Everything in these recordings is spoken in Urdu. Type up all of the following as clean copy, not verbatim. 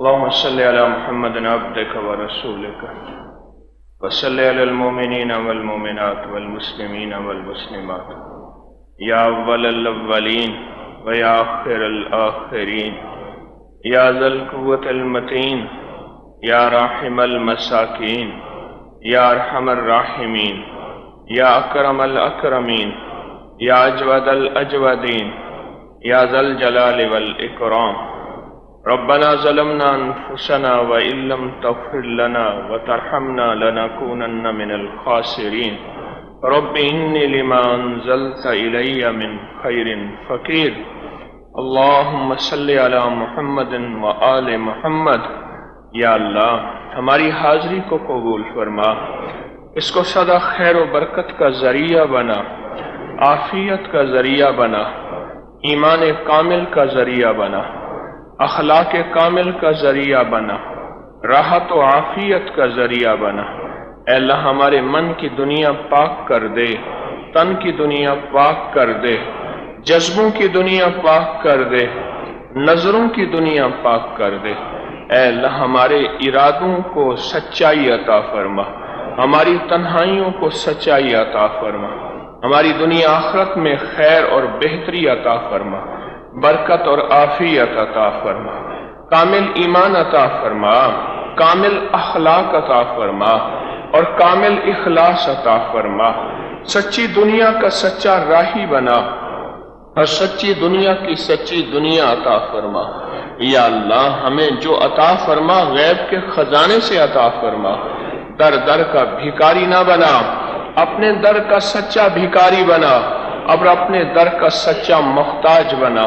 اللهم صل على محمد عبدك ورسولك وصل على المؤمنين والمؤمنات والمسلمين والمسلمات يا أول الأولين ويا آخر الآخرين يا ذا القوة المتين يا راحم المساكين يا أرحم الراحمين يا أكرم الأكرمين يا أجود الأجودين يا ذا الجلال والإكرام ربنا ظلمنا أنفسنا وإن لم تغفر لنا وترحمنا لنكونن من الخاسرين رب إني لما أنزلت إلي من خير فقير اللهم صل على محمد وآل محمد۔ یا اللہ ہماری حاضری کو قبول فرما، اس کو سدا خیر و برکت کا ذریعہ بنا، عافیت کا ذریعہ بنا، ایمان کامل کا ذریعہ بنا، اخلاق کامل کا ذریعہ بنا، راحت و عافیت کا ذریعہ بنا۔ اے اللہ ہمارے من کی دنیا پاک کر دے، تن کی دنیا پاک کر دے، جذبوں کی دنیا پاک کر دے، نظروں کی دنیا پاک کر دے۔ اے اللہ ہمارے ارادوں کو سچائی عطا فرما، ہماری تنہائیوں کو سچائی عطا فرما، ہماری دنیا آخرت میں خیر اور بہتری عطا فرما، برکت اور عافیت عطا فرما، کامل ایمان عطا فرما، کامل اخلاق عطا فرما اور کامل اخلاص عطا فرما۔ سچی دنیا کا سچا راہی بنا اور سچی دنیا کی سچی دنیا عطا فرما۔ یا اللہ ہمیں جو عطا فرما غیب کے خزانے سے عطا فرما، در در کا بھیکاری نہ بنا، اپنے در کا سچا بھیکاری بنا اور اپنے در کا سچا محتاج بنا۔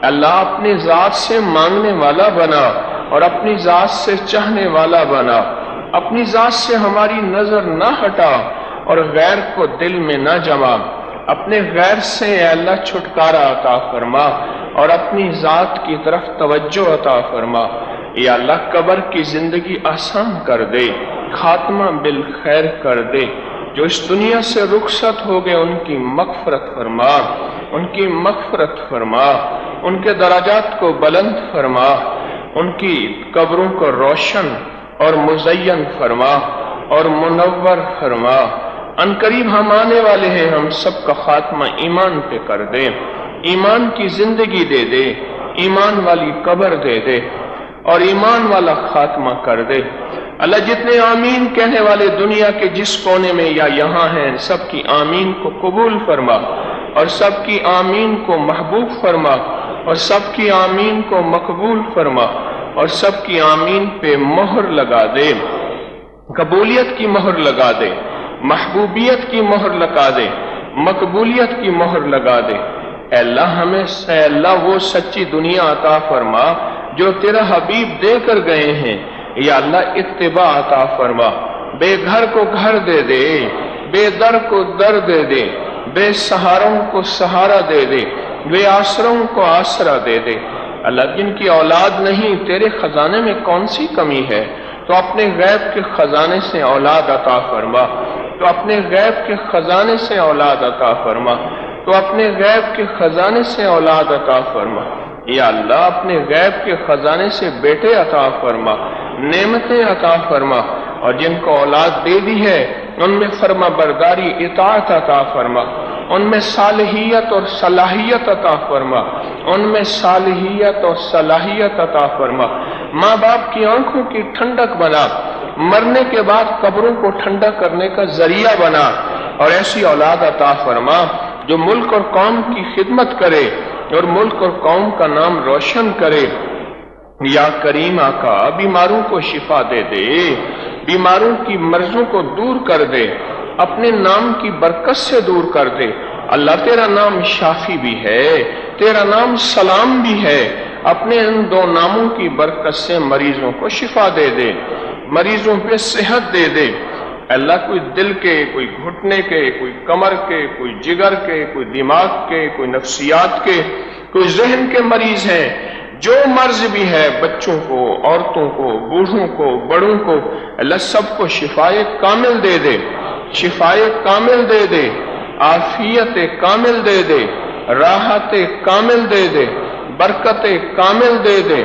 اللہ اپنی ذات سے مانگنے والا بنا اور اپنی ذات سے چاہنے والا بنا، اپنی ذات سے ہماری نظر نہ ہٹا اور غیر کو دل میں نہ جما، اپنے غیر سے اے اللہ چھٹکارا عطا فرما اور اپنی ذات کی طرف توجہ عطا فرما۔ یا اللہ قبر کی زندگی آسان کر دے، خاتمہ بالخیر کر دے۔ جو اس دنیا سے رخصت ہو گئے ان کی مغفرت فرما، ان کی مغفرت فرما، ان کے درجات کو بلند فرما، ان کی قبروں کو روشن اور مزین فرما اور منور فرما۔ ان قریب ہم آنے والے ہیں، ہم سب کا خاتمہ ایمان پہ کر دے، ایمان کی زندگی دے دے، ایمان والی قبر دے دے اور ایمان والا خاتمہ کر دے۔ اللہ جتنے آمین کہنے والے دنیا کے جس کونے میں یا یہاں ہیں، سب کی آمین کو قبول فرما اور سب کی آمین کو محبوب فرما اور سب کی آمین کو مقبول فرما اور سب کی آمین پہ مہر لگا دے، قبولیت کی مہر لگا دے، محبوبیت کی مہر لگا دے، مقبولیت کی مہر لگا دے۔ اے اللہ ہمیں اے اللہ وہ سچی دنیا عطا فرما جو تیرا حبیب دے کر گئے ہیں۔ یا اللہ اتباع عطا فرما، بے گھر کو گھر دے دے، بے در کو در دے دے، بے سہاروں کو سہارا دے دے، بے آسروں کو آسرا دے دے۔ اللہ جن کی اولاد نہیں، تیرے خزانے میں کون سی کمی ہے؟ تو اپنے غیب کے خزانے سے اولاد عطا فرما، تو اپنے غیب کے خزانے سے اولاد عطا فرما، تو اپنے غیب کے خزانے سے اولاد عطا فرما۔ یا اللہ اپنے غیب کے خزانے سے بیٹے عطا فرما، نعمتیں عطا فرما، اور جن کو اولاد دے دی ہے ان میں فرما برداری اطاعت عطا فرما، ان میں صالحیت اور صلاحیت عطا فرما، ان میں صالحیت اور صلاحیت عطا فرما۔ ماں باپ کی آنکھوں کی ٹھنڈک بنا، مرنے کے بعد قبروں کو ٹھنڈا کرنے کا ذریعہ بنا، اور ایسی اولاد عطا فرما جو ملک اور قوم کی خدمت کرے اور ملک اور قوم کا نام روشن کرے۔ یا کریم آقا بیماروں کو شفا دے دے، بیماروں کی مرضوں کو دور کر دے، اپنے نام کی برکت سے دور کر دے۔ اللہ تیرا نام شافی بھی ہے، تیرا نام سلام بھی ہے، اپنے ان دو ناموں کی برکت سے مریضوں کو شفا دے دے، مریضوں پہ صحت دے دے۔ اللہ کوئی دل کے، کوئی گھٹنے کے، کوئی کمر کے، کوئی جگر کے، کوئی دماغ کے، کوئی نفسیات کے، کوئی ذہن کے مریض ہیں، جو مرض بھی ہے، بچوں کو، عورتوں کو، بوڑھوں کو، بڑوں کو، اللہ سب کو شفائے کامل دے دے، شفائے کامل دے دے، عافیت کامل دے دے، راحت کامل دے دے، برکت کامل دے دے،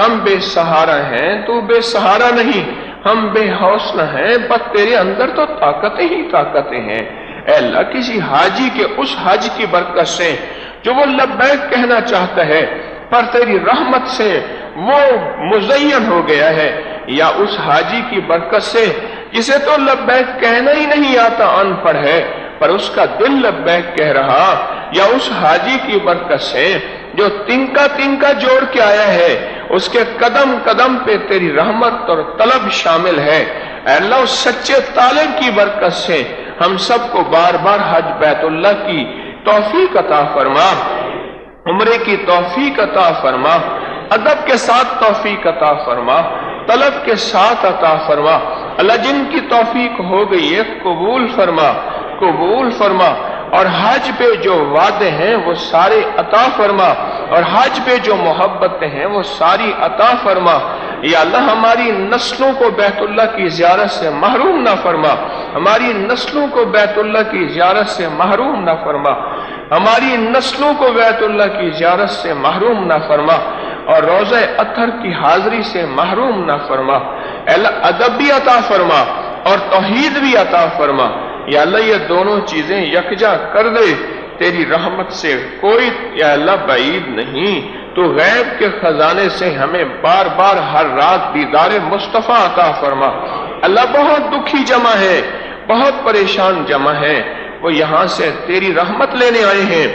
ہم بے سہارا ہیں، تو بے سہارا نہیں، ہم بے حوصلہ ہیں، بس تیرے اندر تو طاقتیں ہی طاقتیں ہیں۔ اے اللہ، کسی حاجی کے اس حج کی برکت سے جو وہ لبیک کہنا چاہتا ہے پر تیری رحمت سے وہ مزین ہو گیا ہے، یا اس حاجی کی برکت سے جسے تو لبیک کہنا ہی نہیں آتا، ان پڑھ ہے پر اس کا دل لبیک کہہ رہا، یا اس حاجی کی برکت سے جو تنکا تنکا جوڑ کے آیا ہے، اس کے قدم قدم پہ تیری رحمت اور طلب شامل ہے۔ اے اللہ، اس سچے طالب کی برکت سے ہم سب کو بار بار حج بیت اللہ کی توفیق عطا فرما، عمرے کی توفیق عطا فرما، ادب کے ساتھ توفیق عطا فرما، طلب کے ساتھ عطا فرما۔ اللہ، جن کی توفیق ہو گئی ہے قبول فرما، قبول فرما، اور حج پہ جو وعدے ہیں وہ سارے عطا فرما، اور حج پہ جو محبتیں ہیں وہ ساری عطا فرما۔ یا اللہ، ہماری نسلوں کو بیت اللہ کی زیارت سے محروم نہ فرما، ہماری نسلوں کو بیت اللہ کی زیارت سے محروم نہ فرما، ہماری نسلوں کو بیت اللہ کی زیارت سے محروم نہ فرما، اور روضہ اطہر کی حاضری سے محروم نہ فرما۔ اے اللہ، ادب بھی عطا فرما اور توحید بھی عطا فرما۔ یا اللہ، یہ دونوں چیزیں یکجا کر دے، تیری رحمت سے کوئی یا اللہ بعید نہیں۔ تو غیب کے خزانے سے ہمیں بار بار ہر رات دیدار مصطفیٰ عطا فرما۔ اللہ، بہت دکھی جمع ہے، بہت پریشان جمع ہے، وہ یہاں سے تیری رحمت لینے آئے ہیں،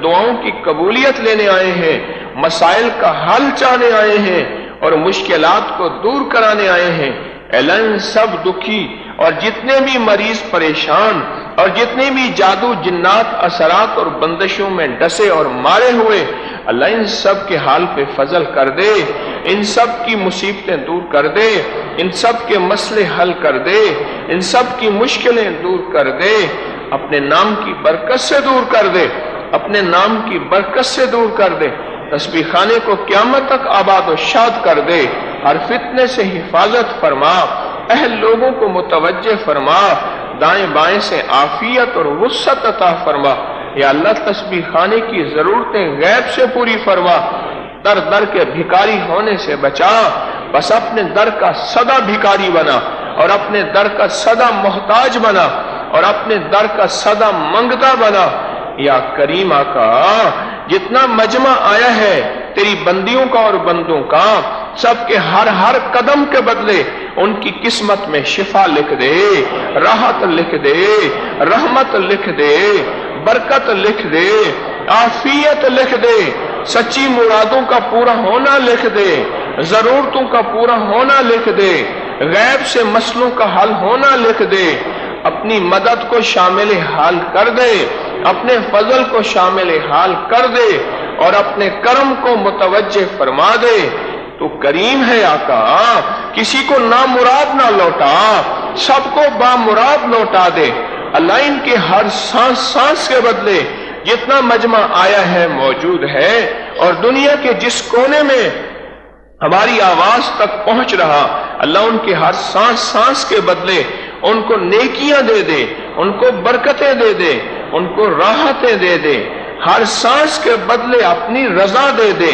دعاؤں کی قبولیت لینے آئے ہیں، مسائل کا حل چاہنے آئے ہیں، اور مشکلات کو دور کرانے آئے ہیں۔ اعلان سب دکھی اور جتنے بھی مریض پریشان اور جتنے بھی جادو جنات اثرات اور بندشوں میں ڈسے اور مارے ہوئے، اللہ ان سب کے حال پہ فضل کر دے، ان سب کی مصیبتیں دور کر دے، ان سب کے مسئلے حل کر دے، ان سب کی مشکلیں دور کر دے، اپنے نام کی برکت سے دور کر دے، اپنے نام کی برکت سے دور کر دے۔ تسبیح خانے کو قیامت تک آباد و شاد کر دے، ہر فتنے سے حفاظت فرما، اہل لوگوں کو متوجہ فرما، دائیں بائیں سے عافیت اور وسعت عطا فرما۔ یا اللہ، تسبیح خانے کی ضرورتیں غیب سے پوری فرما، در در کے بھکاری ہونے سے بچا، بس اپنے در کا سدا بھکاری بنا، اور اپنے در کا سدا محتاج بنا، اور اپنے در کا سدا منگتا بنا۔ یا کریم آقا، جتنا مجمع آیا ہے تیری بندیوں کا اور بندوں کا، سب کے ہر قدم کے بدلے ان کی قسمت میں شفا لکھ دے، راحت لکھ دے، رحمت لکھ دے، برکت لکھ دے، عافیت لکھ دے، سچی مرادوں کا پورا ہونا لکھ دے، ضرورتوں کا پورا ہونا لکھ دے، غیب سے مسئلوں کا حل ہونا لکھ دے، اپنی مدد کو شامل حال کر دے، اپنے فضل کو شامل حال کر دے، اور اپنے کرم کو متوجہ فرما دے۔ تو کریم ہے آقا، کسی کو نامراد نہ لوٹا، سب کو بامراد لوٹا دے۔ اللہ، ان کے ہر سانس سانس کے بدلے جتنا مجمع آیا ہے موجود ہے، اور دنیا کے جس کونے میں ہماری آواز تک پہنچ رہا، اللہ ان کے ہر سانس سانس کے بدلے ان کو نیکیاں دے دے، ان کو برکتیں دے دے، ان کو راحتیں دے دے، ہر سانس کے بدلے اپنی رضا دے دے،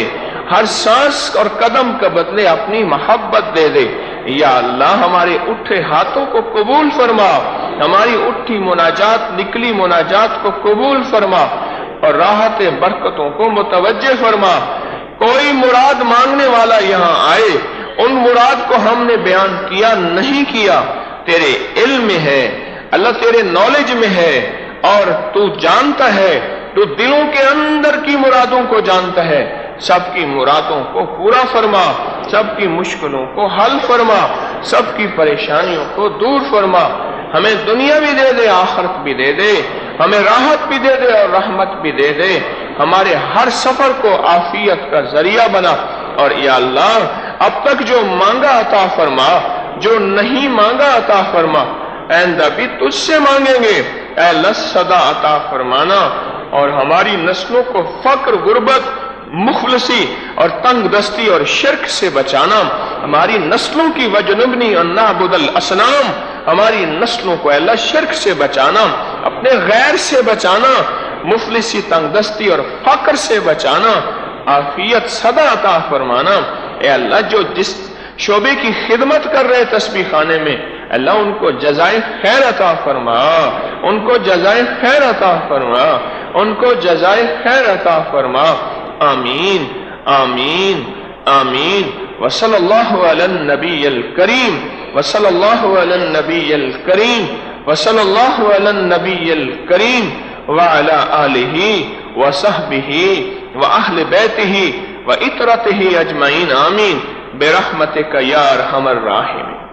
ہر سانس اور قدم کے بدلے اپنی محبت دے دے۔ یا اللہ، ہمارے اٹھے ہاتھوں کو قبول فرما، ہماری اٹھی مناجات، نکلی مناجات کو قبول فرما، اور راحت برکتوں کو متوجہ فرما۔ کوئی مراد مانگنے والا یہاں آئے، ان مراد کو ہم نے بیان کیا نہیں کیا، تیرے علم میں ہے اللہ، تیرے نالج میں ہے، اور تو جانتا ہے، تو دلوں کے اندر کی مرادوں کو جانتا ہے۔ سب کی مرادوں کو پورا فرما، سب کی مشکلوں کو حل فرما، سب کی پریشانیوں کو دور فرما۔ ہمیں دنیا بھی دے دے، آخرت بھی دے دے، ہمیں راحت بھی دے دے اور رحمت بھی دے دے، ہمارے ہر سفر کو عافیت کا ذریعہ بنا۔ اور یا اللہ، اب تک جو مانگا عطا فرما، جو نہیں مانگا عطا فرما، آئندہ بھی تجھ سے مانگیں گے۔ اے اللہ، صدا عطا فرمانا، اور ہماری نسلوں کو فقر، غربت، مخلصی اور تنگ دستی اور شرک سے بچانا، ہماری نسلوں کی وجنبنی ان نعبد الاصنام، ہماری نسلوں کو اللہ شرک سے بچانا، اپنے غیر سے بچانا، مفلسی، تنگ دستی اور فقر سے بچانا، عافیت صدا عطا فرمانا۔ اے اللہ جو جس شعبے کی خدمت کر رہے تسبیح خانے میں، اللہ ان کو جزائے خیر عطا فرما، ان کو جزائے خیر عطا فرما، ان کو جزائے خیر عطا فرما، آمین آمین آمین۔ وصلی اللہ علی النبی الکریم، وصلی اللہ علی النبی الکریم، وصلی اللہ علی النبی الکریم وعلی آلہ وصحبہ واہل بیتہ وعطرتہ اجمعین، آمین برحمتک یا ارحم الراحمین۔